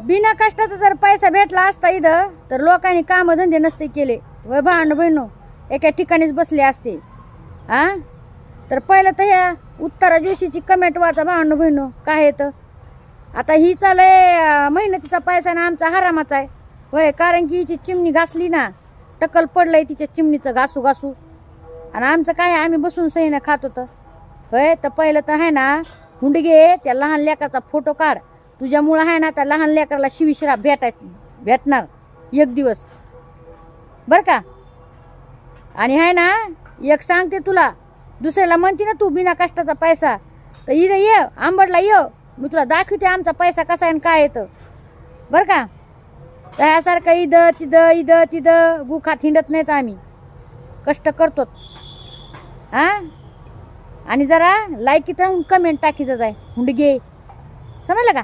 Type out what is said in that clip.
बिना कष्टाचा जर पैसा भेटला असता इथं तर लोकांनी काम धंदे नसते केले व भांड बहिणो एका ठिकाणीच बसले असते. हा तर पहिलं तर ह्या उत्तरा जोशीची कमेंट वाचा भांड बहिणो काय येतं. आता ही चालय मेहनतीचा पैसा ना आमचा हरामाचा आहे होय. कारण की हिची चिमणी घासली ना टकल पडलंय तिच्या चिमणीचं घासू घासू. आणि आमचं काय आम्ही बसून सहीनं खात होतं होय. तर पहिलं तर आहे ना हुंडगे त्या लहान लेकराचा फोटो काढ. तुझ्यामुळं आहे ना त्या लहान लेकराला शिविश्रा भेटणार एक दिवस बरं का. आणि आहे ना एक सांगते तुला दुसऱ्याला म्हणते ना तू बिना कष्टाचा पैसा तर इथं ये आंबडला ये मी तुला दाखवते आमचा पैसा कसा आहे काय येतं बरं का. त्यासारखं इथं तिथं गुखात हिंडत नाहीत आम्ही कष्ट करतो. हा आणि जरा लायकीत राहून कमेंट टाकीचं जाय हुंडगे समजलं का.